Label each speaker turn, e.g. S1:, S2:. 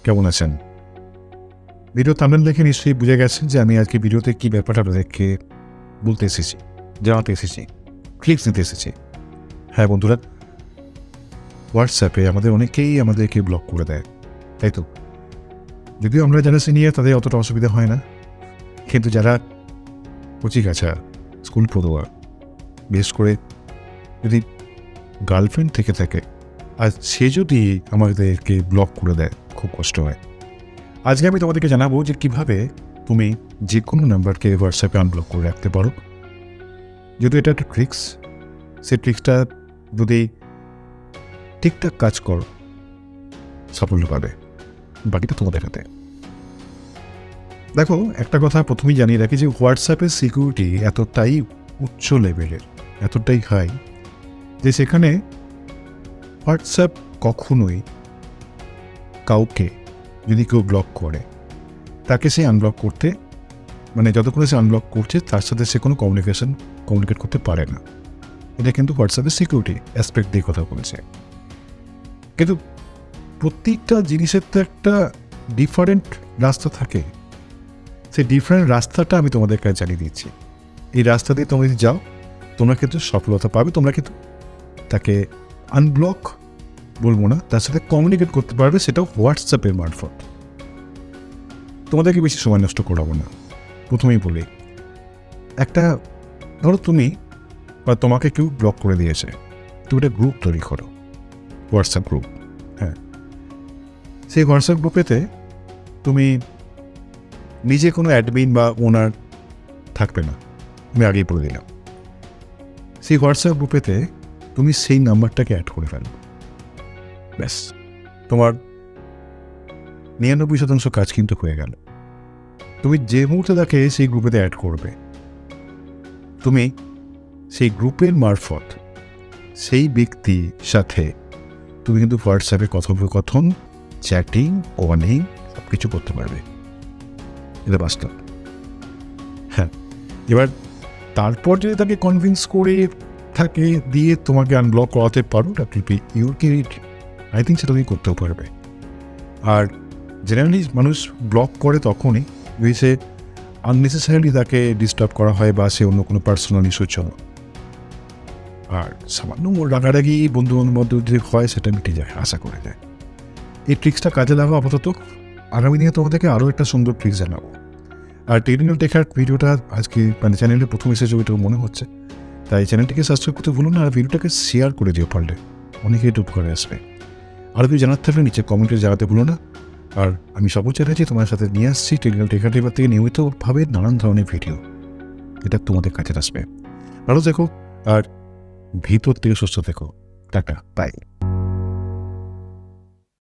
S1: কেমন আছেন? Video thumbnail দেখে নিশ্চয়ই বুঝে গেছেন যে আমি আজকে ভিডিওতে কী ব্যাপারটা আপনাদেরকে বলতে এসেছি, জানাতে এসেছি, ক্লিপস নিতে এসেছি। হ্যাঁ বন্ধুরা, হোয়াটসঅ্যাপে আমাদের অনেকেই আমাদেরকে ব্লক করে দেয়, তাই তো? যদিও আমরা যারা সিনিয়র তাদের অতটা অসুবিধা হয় না, কিন্তু যারা কচিকাঁচা স্কুল পড়ুয়া, বিশেষ করে যদি গার্লফ্রেন্ড থেকে থাকে আর সে যদি আমাদেরকে ব্লক করে দেয়, খুব কষ্ট হয়। আজকে আমি তোমাদেরকে জানাবো যে কীভাবে তুমি যে কোনো নাম্বারকে হোয়াটসঅ্যাপে আনব্লক করে রাখতে পারো। যদি এটা একটা ট্রিক্স, সেই ট্রিক্সটা যদি ঠিকঠাক কাজ করো, সাফল্য পাবে। বাকিটা তোমাদের হাতে। দেখো, একটা কথা প্রথমেই জানিয়ে রাখি যে হোয়াটসঅ্যাপের সিকিউরিটি এতটাই উচ্চ লেভেলের, এতটাই হাই যে সেখানে হোয়াটসঅ্যাপ কখনোই কাউকে যদি কেউ ব্লক করে তাকে সে আনব্লক করতে, মানে যতক্ষণ সে আনব্লক করছে তার সাথে সে কোনো কমিউনিকেট করতে পারে না। এটা কিন্তু হোয়াটসঅ্যাপের সিকিউরিটি অ্যাসপেক্ট দিয়ে কথা বলেছে। কিন্তু প্রত্যেকটা জিনিসের তো একটা ডিফারেন্ট রাস্তা থাকে। সেই ডিফারেন্ট রাস্তাটা আমি তোমাদের কাছে জানিয়ে দিচ্ছি। এই রাস্তা দিয়ে তোমরা যদি যাও, তোমরা কিন্তু সফলতা পাবে। তোমরা কিন্তু তাকে আনব্লক বলবো না, তার সাথে কমিউনিকেট করতে পারবে, সেটাও হোয়াটসঅ্যাপের মারফত। তোমাদেরকে বেশি সময় নষ্ট করাবো না। প্রথমেই বলি, একটা ধরো তুমি বা তোমাকে কেউ ব্লক করে দিয়েছে, তুমি একটা গ্রুপ তৈরি করো, হোয়াটসঅ্যাপ গ্রুপ। হ্যাঁ, সেই হোয়াটসঅ্যাপ গ্রুপেতে তুমি নিজে কোনো অ্যাডমিন বা ওনার থাকবে না, আমি আগেই বলে দিলাম। সেই হোয়াটসঅ্যাপ গ্রুপেতে তুমি সেই নাম্বারটাকে অ্যাড করে ফেলো, ব্যাস তোমার 99% কাজ কিন্তু হয়ে গেল। তুমি যে মুহূর্তে তাকে সেই গ্রুপেতে অ্যাড করবে, তুমি সেই গ্রুপের মারফত সেই ব্যক্তির সাথে তুমি কিন্তু হোয়াটসঅ্যাপে কথোপকথন, চ্যাটিং, ওয়ার্নিং সব কিছু করতে পারবে। এটা বাস্তব। হ্যাঁ, এবার তারপর যদি তাকে কনভিন্স করে থাকে দিয়ে তোমাকে আনব্লক করাতে পারো, that will be your credit. I think সেটা তুমি করতেও পারবে। আর জেনারেলি মানুষ ব্লক করে তখনই যদি সে আননেসেসারিলি তাকে ডিস্টার্ব করা হয় বা সে অন্য কোনো পার্সোনাল ইস্যুর জন্য। আর সামান্য রাগারাগি বন্ধুবান্ধব মধ্যে যদি হয়, সেটা মিটে যায়, আশা করে যায়। এই ট্রিক্সটা কাজে লাগাও আপাতত। আগামী দিনে তোমাদেরকে আরও একটা সুন্দর ট্রিক্স জানাবো। আর টেকনিক্যাল টেকহাট ভিডিওটা আজকে মানে চ্যানেলে প্রথম এসেছে ওইটা মনে হচ্ছে, তাই চ্যানেলটিকে সাবস্ক্রাইব করতে ভুলো না। আর ভিডিওটাকে শেয়ার করে দিও পারলে, অনেকেই একটু উপকারে আসবে। আরও কিছু জানার থাকলে নিচে কমেন্টে জানাতে ভুলো না। আর আমি সব চাইছি তোমার সাথে নিয়ে আসছি টেকনিক্যাল টেকহাট এবার থেকে নিয়মিতভাবে নানান ধরনের ভিডিও, এটা তোমাদের কাছে আসবে। ভালো থেকো আর ভিতর থেকে সুস্থ থেকো। Tata, by.